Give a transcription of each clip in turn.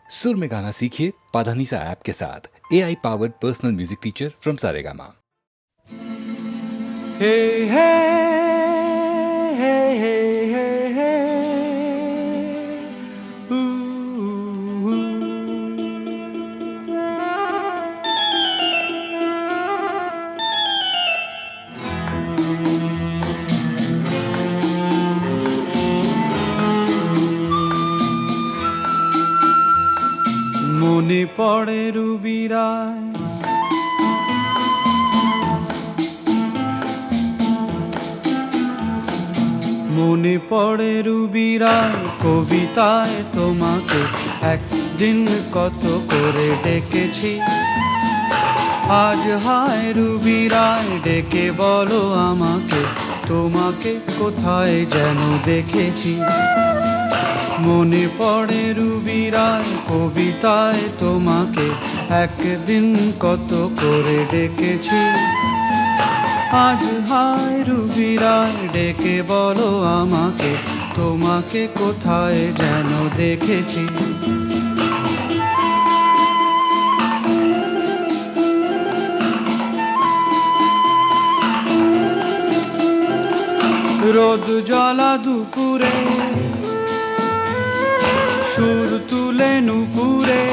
सुर में गाना सीखिए पाधानीसा ऐप के साथ। AI powered personal music teacher from Saregama. Hey, hey, hey, hey, hey, hey. Ooh, ooh. মনে পড়ে রুবিরায় মনে পড়ে রুবিরায় কবিতায় তোমাকে একদিন কত করে ডেকেছি। আজ হায় রুবিরায় ডেকে বলো আমাকে, তোমাকে কোথায় যেন দেখেছি। মনে পড়ে রুবিরায় কবিতায় তোমাকে একদিন কত করে ডেকেছি। আজ হায় রুবিরায় ডেকে বলো আমাকে, তোমাকে কোথায় যেন দেখেছি। রোদ জ্বলা দুপুরে সুর তুলে নুপুরে,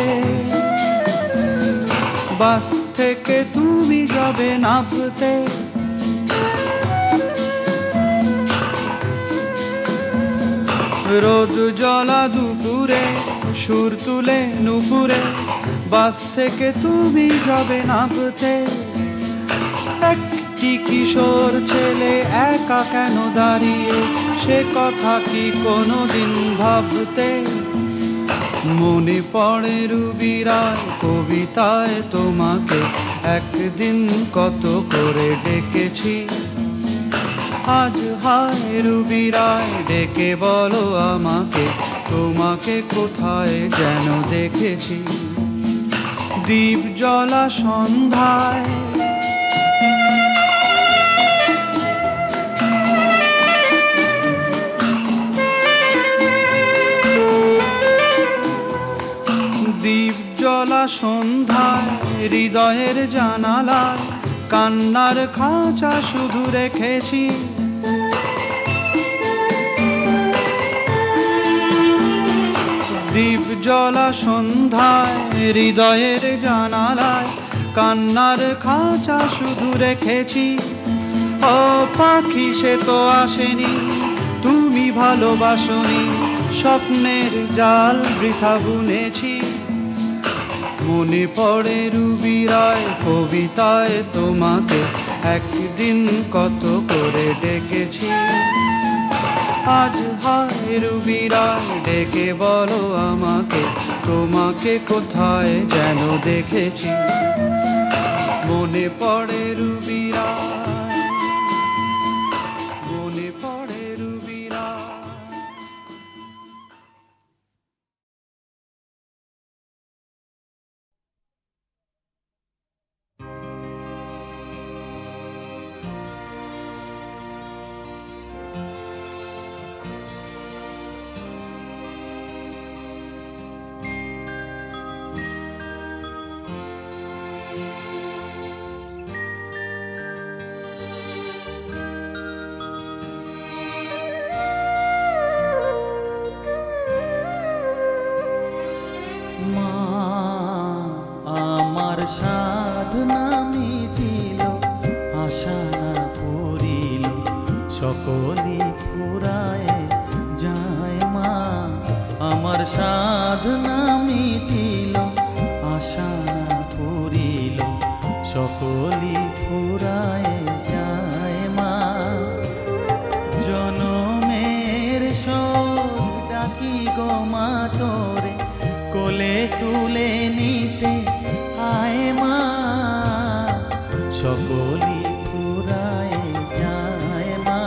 বাস থেকে তুমি যাবে নামতে। রোদ জ্বলা দুপুরে সুর তুলে নুপুরে, বাস থেকে তুমি যাবে নামতে। একটি কিশোর ছেলে একা কেন দাঁড়িয়ে, সে কথা কি কোনোদিন ভাবতে। মনে পড়ে রুবিরায় কবিতায় তোমাকে একদিন কত করে ডেকেছি। আজ হায় রুবিরায় ডেকে বলো আমাকে, তোমাকে কোথায় যেন দেখেছি। দ্বীপ জ্বলা সন্ধ্যায় দ্বীপ জ্বলা সন্ধ্যায় হৃদয়ের জানালায় কান্নার খাঁচা শুধু রেখেছি। দ্বীপ জ্বলা সন্ধ্যায় হৃদয়ের জানালায় কান্নার খাঁচা শুধু রেখেছি। ও পাখি সে তো আসেনি, তুমি ভালোবাসনি, স্বপ্নের জাল বৃথা বুনেছি। মনে পড়ে রুবিরায় কবিতায় তোমাকে একদিন কত করে ডেকেছি। আজ হায় রুবিরায় ডেকে বলো আমাকে, তোমাকে কোথায় যেন দেখেছি। মনে পড়ে রুবিরায়, মনে পড়ে রুবিরায়। সাধনা মিটিল, আশা না পুরিল, সকলে ফুরায় যায় মা। আমার সাধনা মিটিল, আশা না পুরিল, সকলে ফুরায় যায় মা। জনমের শোক ডাকি গো মা তোরে, কোলে তুলে নিতে আয় মা। সকলি ফুরায় যায় মা।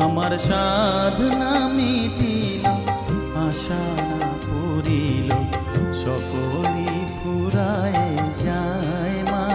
আমার সাধনা মিটিল, আশা না পুরিল, সকলি ফুরায় যায় মা।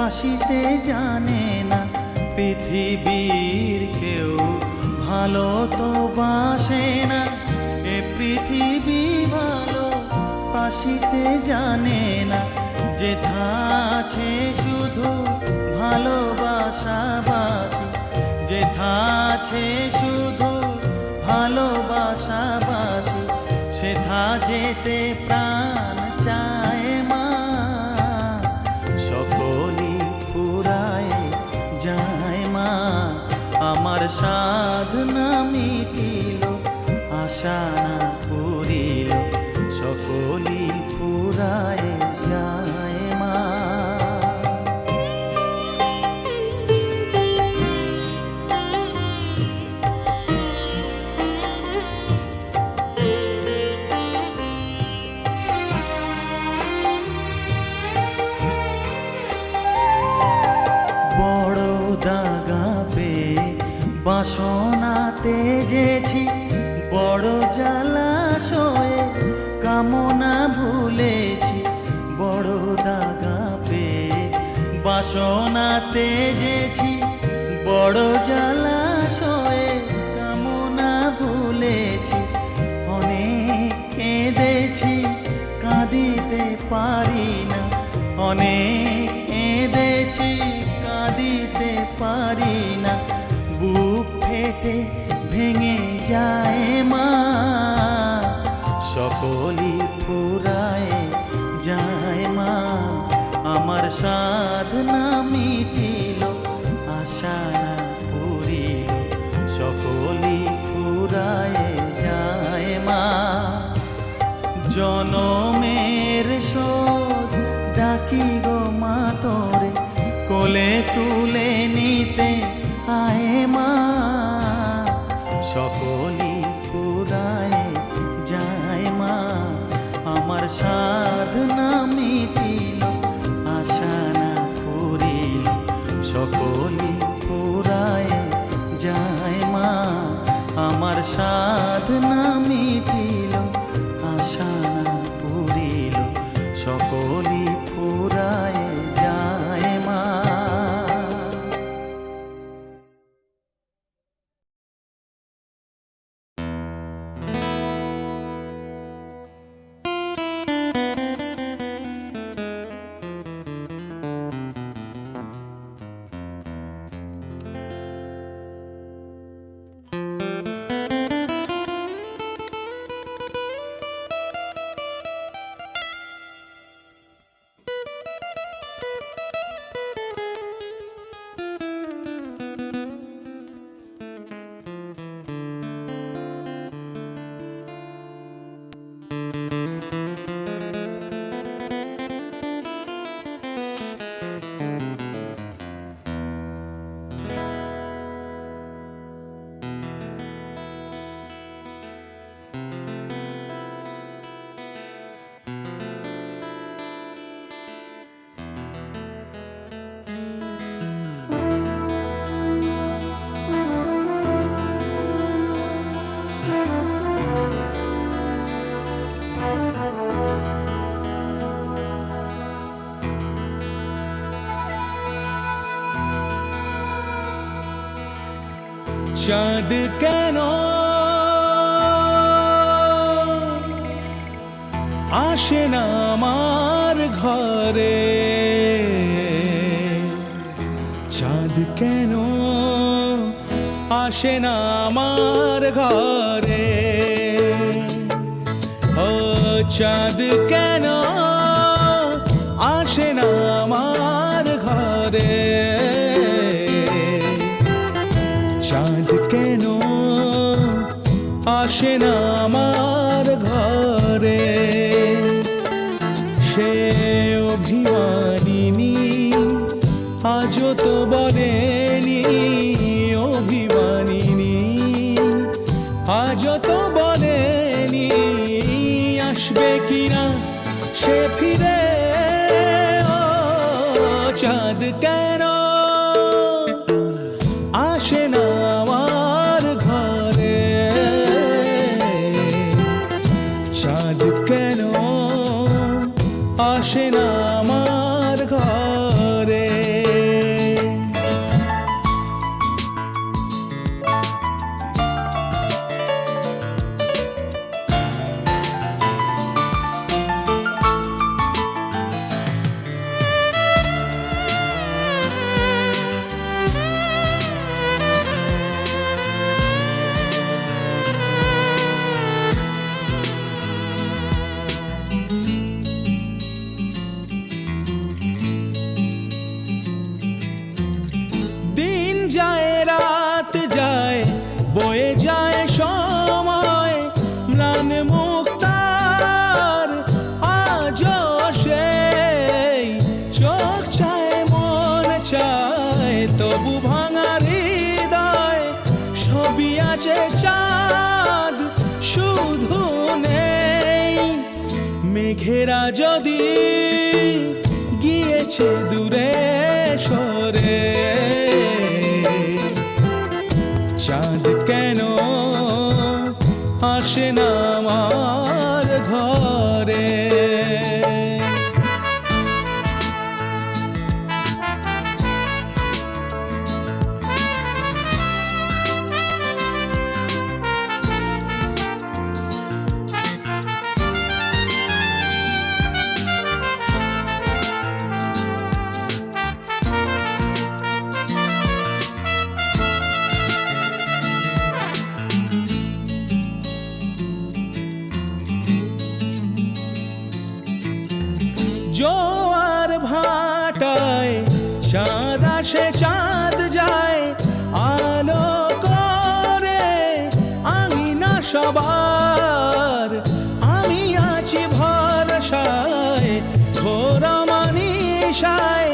বাসিতে জানে না, পৃথিবীর কেউ ভালো তো বাসে না, এ পৃথিবী ভালো বাসিতে জানে না, যেথা আছে শুধু ভালোবাসাবাসি, যেথা আছে শুধু ভালোবাসাবাসি, সেথা যেতে প্রাণ চায় মা। সকলই ফুরায় যায় মা, আমার সাধনা মিটিল, আশা না পুরিল, সকলই ফুরায় যায় মা। বড় দাগা পেয়ে বাসনা তেজেছি, বড় জলাশয়ে কামনা ভুলেছি, বড় দাগা পেয়ে বাসনা তেজেছি, বড় জলাশয়ে কামনা ভুলেছি, অনেক কেঁদেছি কাঁদিতে পারি না, অনেক কেঁদেছি কাঁদিতে পারি না, বুক ফেটে ভেঙে যায় মা। সকলই ফুরায় যায় মা, আমার সাধনা মিটিল, আশা না পুরিল, সকলই ফুরায় যায় মা। জনমের শোধ ডাকি গো মা তোরে, কোলে তুলে নিতে আয় মা। সকলই ফুরায় যায় মা, আমার সাধনা মিটিল, আশা না পুরিল, সকলই ফুরায় যায় মা, আমার সাধনা মিটিল, আশা না পুরিল, সকলই ফুরায় যায় মা। চাঁদ কেন আসে না আমার ঘরে, চাঁদ কেন আসে না আমার ঘরে, ও চাঁদ কেন আসে না আমার ঘরে, চাঁদ কেন আসে না আমার ঘরে, সে অভিমানিনী আজও তো বলেনি, অভিমানিনী আজও তো বলেনি আসবে কিনা সে ফিরে, ও চাঁদ কেন আসে না আমার ঘরে, চাঁদ কেন আসে না আমার ঘরে। মেঘেরা যদি গিয়েছে দূরে সরে, চাঁদ কেন আসে না আমার ঘরে? জোয়ার ভাটায় চাঁদ আসে চাঁদ যায়, আলো করে আঙিনা সবার। আমি আছি ভরসায় ঘোরা মানিসায়,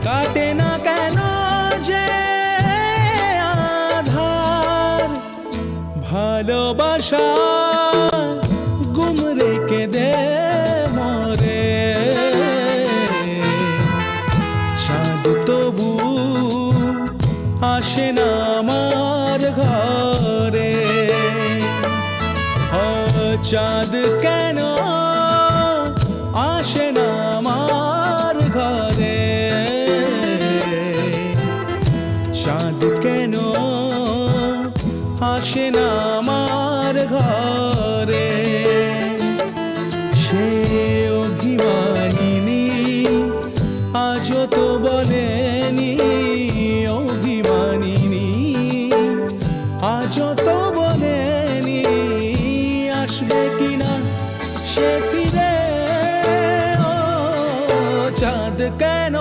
কাটে না কেন যে আধার? ভালোবাসা গুম রেখে দে মরে, চাঁদ তবু আসে না আমার ঘরে। চাঁদ কেন আসে না আমার ঘরে? চাঁদ কেন আসে না আমার ঘরে? সে অভিমানিনী আজও তো বলেনি, অভিমানিনী আজও তো বলেনি আসবে কিনা সে ফিরে। ও চাঁদ কেন?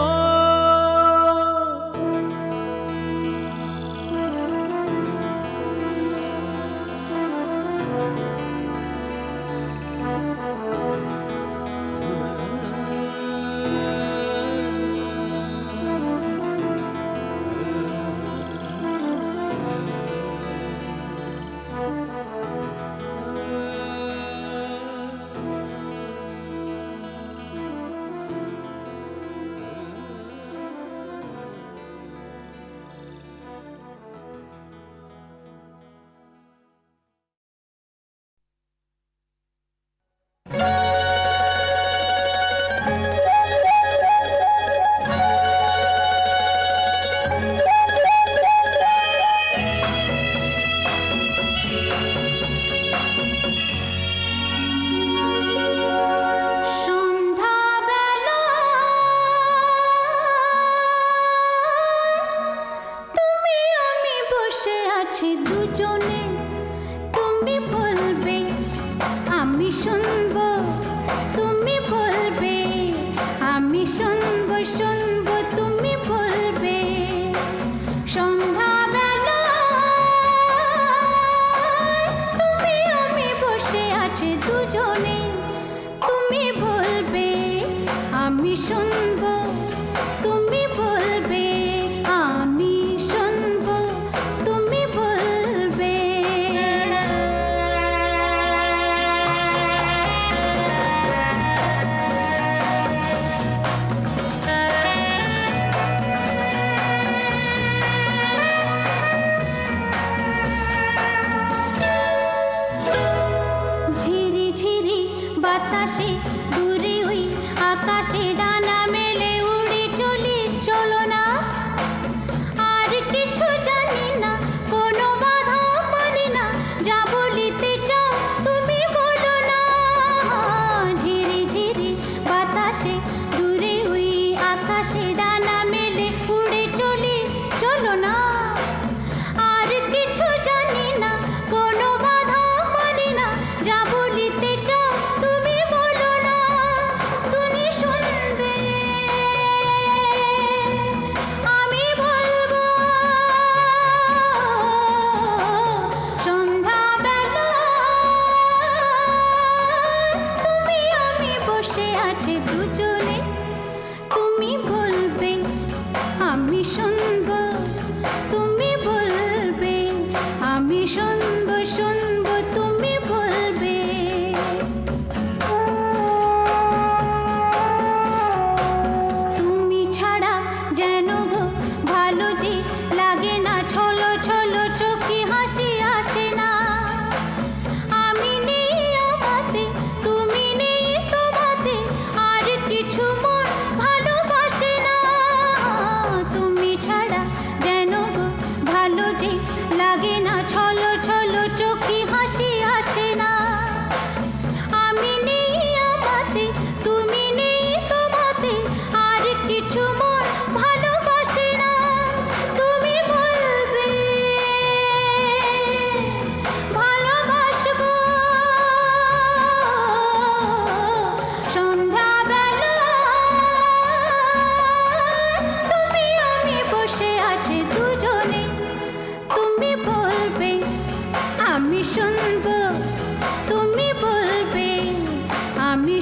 দুজনে তুমি বলবে আমি শুনবো, তুমি বলবে আমি শুনবো, শুনবো তুমি বলবে। সন্ধ্যাবেলা তুমি আমি বসে আছি দুজনে, তুমি বলবে আমি শুনবো, তুমি বলবে আমি শুনবো, তুমি বলবে। ঝিরি ঝিরি বাতাসে দূরে ওই আকাশে ডানা মেলে উড়ে চলি, চলো না আর কিছু জানি না, কোনো বাধা মানি না, যা বলিতে চাও তুমি বলো না। ঝিরি ঝিরি বাতাসে দূরে ওই আকাশে ডানা মেলে উড়ে চলি, চলো না আর কিছু জানি না, কোনো বাধা মানি না, যা বলিতে চাও তুমি বলো না। তুমি শুনবে আমি বলবো। সন্ধ্যাবেলা তুমি আমি বসে আছি দুজনে, তুমি বলবে আমি শুনবো, তুমি বলবে আমি শুনবো, শুনবো তুমি বলবে।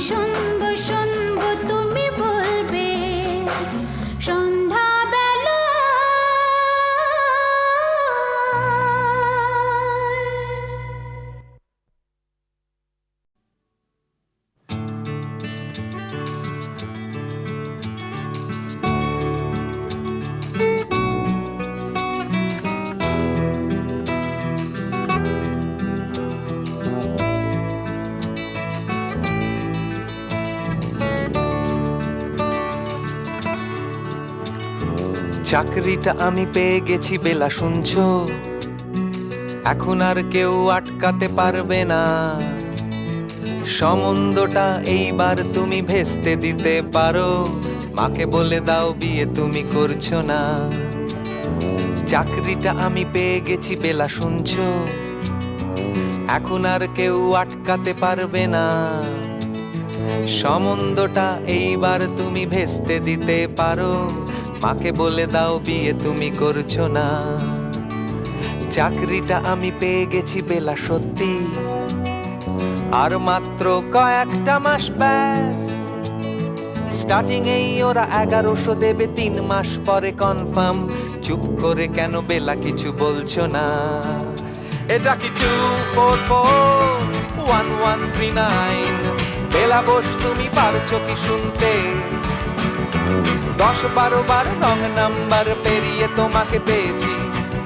শুনবো শুনবো তুমি বলবে সন্ধ্যাবেলা চাকরিটা আমি পেয়ে গেছি বেলা শুনছো, এখন আর কেউ আটকাতে পারবে না। সম্বন্ধটা এইবার তুমি ভেস্তে দিতে পারো, মাকে বলে দাও বিয়ে তুমি করছো না। চাকরিটা আমি পেয়ে গেছি বেলা শুনছো, এখন আর কেউ আটকাতে পারবে না। সম্বন্ধটা এইবার তুমি ভেস্তে দিতে পারো, মাকে বলে দাও বিয়ে তুমি করছো না। চাকরিটা আমি পেয়ে গেছি বেলা সত্যি, আর মাত্র কয়েকটা মাস ব্যাস। স্টার্টিং এই ওরা 1100 দেবে, 3 মাস পরে কনফার্ম। চুপ করে কেন বেলা কিছু বলছো না? এটা কি 2441139? বেলা বোস তুমি পারছো কি শুনতে? 10-12 বার রং নাম্বার পেরিয়ে তোমাকে পেয়েছি,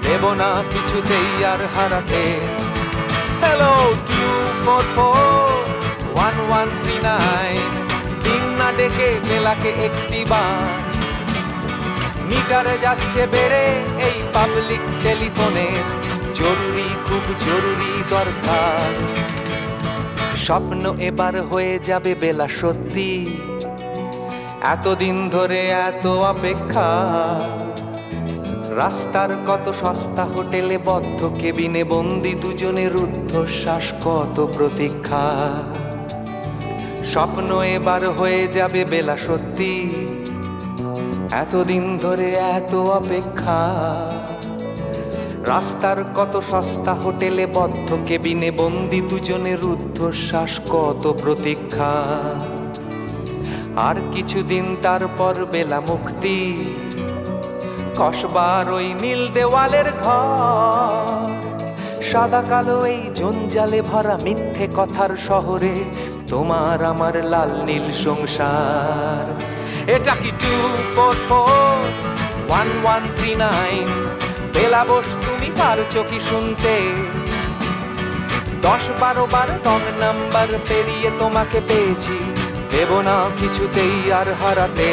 দেব না কিছুতেই আর হারাতে। হ্যালো 2441139, দিন না ডেকে বেলাকে একটি বার। মিটারে যাচ্ছে বেড়ে এই পাবলিক টেলিফোনের, জরুরি খুব জরুরি দরকার। স্বপ্ন এবার হয়ে যাবে বেলা সত্যি, এতদিন ধরে এত অপেক্ষা। রাস্তার কত সস্তা হোটেলে বদ্ধ কেবিনে বন্দি দুজনের রুদ্ধশ্বাস, কত প্রতীক্ষা। স্বপ্ন এবার হয়ে যাবে বেলা সত্যি, এতদিন ধরে এত অপেক্ষা। রাস্তার কত সস্তা হোটেলে বদ্ধ কেবিনে বন্দি দুজনের রুদ্ধশ্বাস, কত প্রতীক্ষা। আর কিছুদিন তারপর বেলা মুক্তি, কসবার ওই নীল দেওয়ালের ঘর। সাদা কালো এই জঞ্জালে ভরা মিথ্যে কথার শহরে তোমার আমার লাল নীল সংসার। এটা কি 2441139? বেলা বোস তুমি পারছো কি শুনতে? 10-12 বার রং নাম্বার পেরিয়ে তোমাকে পেয়েছি, দেব না কিছুতেই আর হারাতে।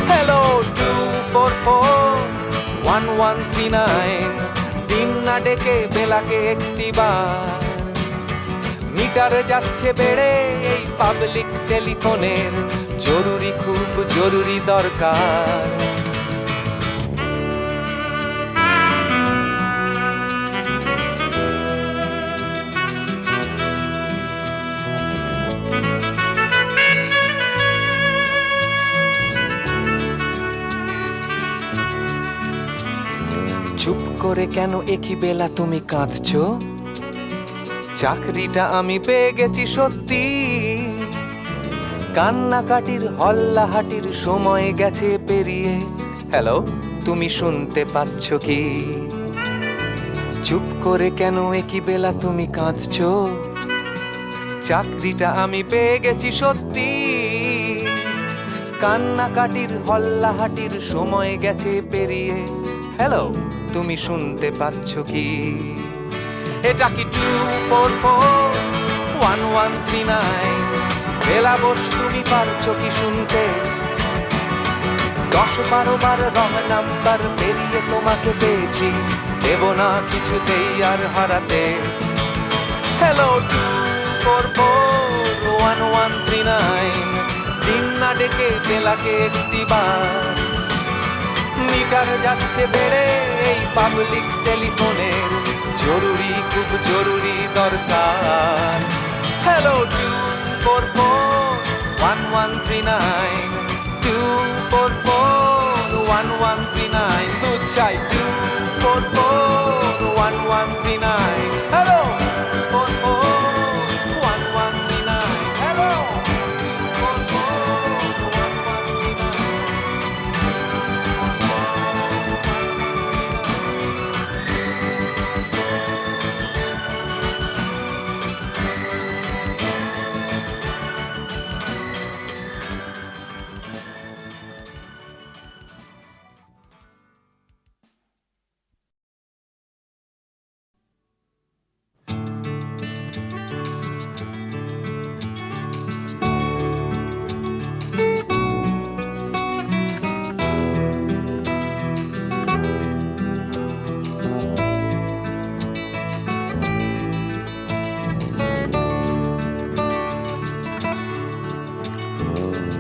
হ্যালো 2441139, দিন না ডেকে বেলাকে একটি বার। মিটারে যাচ্ছে বেড়ে এই পাবলিক টেলিফোনের, জরুরি খুব জরুরি দরকার। চুপ করে কেন একই বেলা তুমি কাঁদছো? চাকরিটা আমি পেয়ে গেছি সত্যি, কান্নাকাটির হল্লাহাটির সময় গেছে পেরিয়ে। হ্যালো তুমি শুনতে পাচ্ছ কি? চুপ করে কেন একই বেলা তুমি কাঁদছো? চাকরিটা আমি পেয়ে গেছি সত্যি, কান্নাকাটির হল্লাহাটির সময় গেছে পেরিয়ে। হ্যালো তুমি শুনতে পাচ্ছ কি? এটা কি 2441139? বেলা বোস তুমি পারছো কি শুনতে? 10-12 বার রং নাম্বার পেরিয়ে তোমাকে পেয়েছি, দেব না কিছুতেই আর হারাতে। হ্যালো 2441139, দিন না ডেকে বেলাকে একটি বার। মিটার যাচ্ছে বেড়ে এই পাবলিক টেলিফোনের, জরুরি খুব জরুরি দরকার। হ্যালো 2441139, 2441139, দুধ চাই 2441139। হ্যালো 2441139, হ্যালো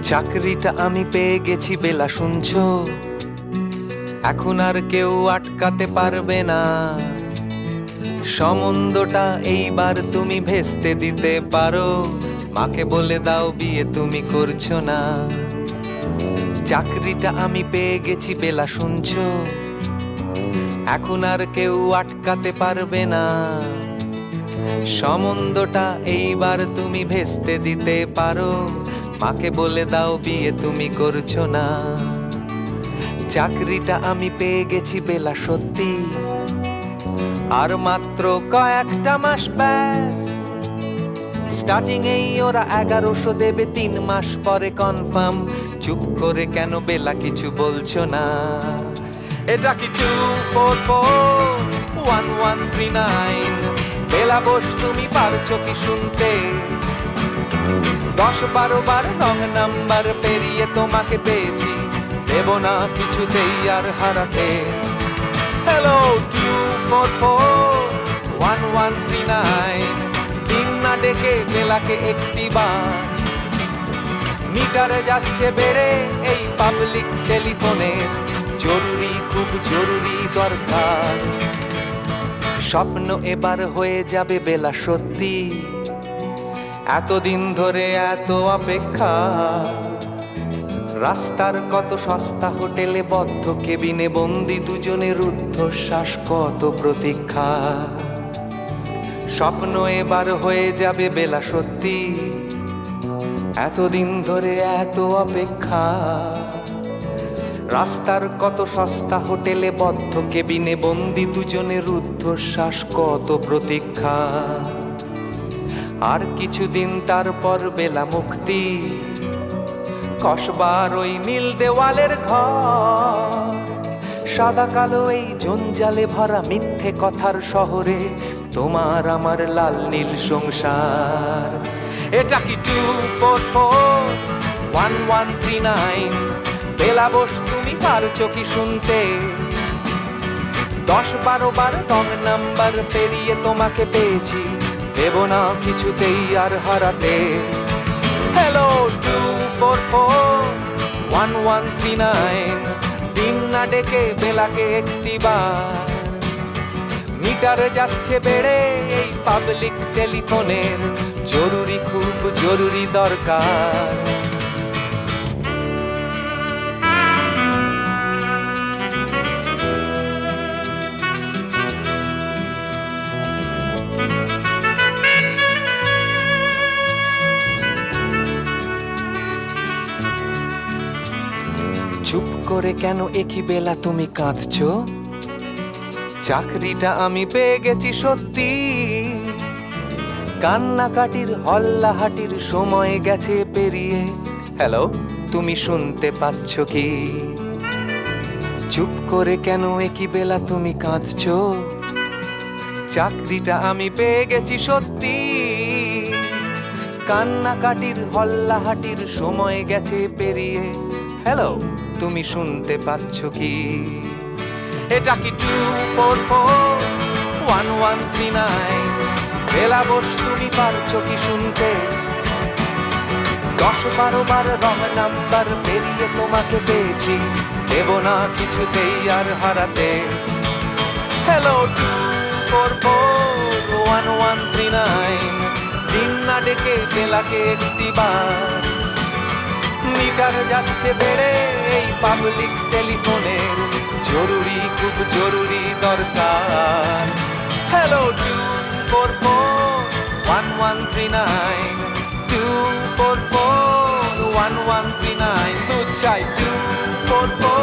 চাকরিটা আমি পেয়ে গেছি বেলা, শুনছো? এখন আর কেউ আটকাতে পারবে না। সম্বন্ধটা এইবার তুমি ভেস্তে দিতে পারো। মাকে বলে দাও বিয়ে তুমি করছো না। চাকরিটা আমি পেয়ে গেছি বেলা, শুনছো? এখন আর কেউ আটকাতে পারবে না। সম্বন্ধটা এইবার তুমি ভেস্তে দিতে পারো। মাকে বলে দাও বিয়ে তুমি করছো না। চাকরিটা আমি পেয়ে গেছি বেলা, সত্যি আর মাত্র কয়েকটা মাস ব্যাস। স্টার্টিং এই ওরা 1100 দেবে, 3 মাস পরে কনফার্ম। চুপ করে কেন বেলা কিছু বলছো না? এটা কি 2441139? বেলা বোস তুমি পারছো কি শুনতে? 10-12 বার রং নাম্বার পেরিয়ে তোমাকে পেয়েছি, দেব না কিছুতেই আর হারাতে। হ্যালো 2441139, দিন না ডেকে বেলাকে একটি বার। মিটারে যাচ্ছে বেড়ে এই পাবলিক টেলিফোনের, জরুরি খুব জরুরি দরকার। স্বপ্ন এবার হয়ে যাবে বেলা, সত্যি এতদিন ধরে এত অপেক্ষা। রাস্তার কত সস্তা হোটেলে বদ্ধ কেবিনে বন্দি দুজনের রুদ্ধশ্বাস, কত প্রতীক্ষা। স্বপ্ন এবার হয়ে যাবে বেলা, সত্যি এতদিন ধরে এত অপেক্ষা। রাস্তার কত সস্তা হোটেলে বদ্ধ কেবিনে বন্দি দুজনের রুদ্ধশ্বাস, কত প্রতীক্ষা। আর কিছুদিন তারপর বেলা মুক্তি, কসবার ওই নীল দেওয়ালের ঘর। সাদা কালো এই জঞ্জালে ভরা মিথ্যে কথার শহরে তোমার আমার লাল নীল সংসার। এটা কি 2441139? বেলা বোস তুমি পারছো কি শুনতে? 10-12 বার রং নাম্বার পেরিয়ে তোমাকে পেয়েছি, দেব না কিছুতেই আর হারাতে। হ্যালো 2441139, দিন না ডেকে বেলাকে একটি বার। মিটারে যাচ্ছে বেড়ে এই পাবলিক টেলিফোনের, জরুরি খুব জরুরি দরকার। চুপ করে কেন একই বেলা তুমি কাঁদছো? চাকরিটা আমি পেয়ে গেছি সত্যি, কান্নাকাটির হল্লাহাটির সময় গেছে পেরিয়ে। হ্যালো তুমি শুনতে পাচ্ছ কি? চুপ করে কেন একই বেলা তুমি কাঁদছো? চাকরিটা আমি পেয়ে গেছি সত্যি, কান্নাকাটির হল্লাহাটির সময় গেছে পেরিয়ে। হ্যালো তুমি শুনতে পাচ্ছ কি? এটা কি 2441139? বেলা বোস তুমি পারছো কি শুনতে? 10-12 বার রং নাম্বার পেরিয়ে তোমাকে পেয়েছি, দেব না কিছুতেই আর হারাতে। হ্যালো 2441139, দিন না ডেকে বেলাকে একটি বার। মিটার যাচ্ছে বেড়ে এই পাবলিক টেলিফোনের, জরুরি খুব জরুরি দরকার। হ্যালো 2441139, 2441139, দুধ চাই 244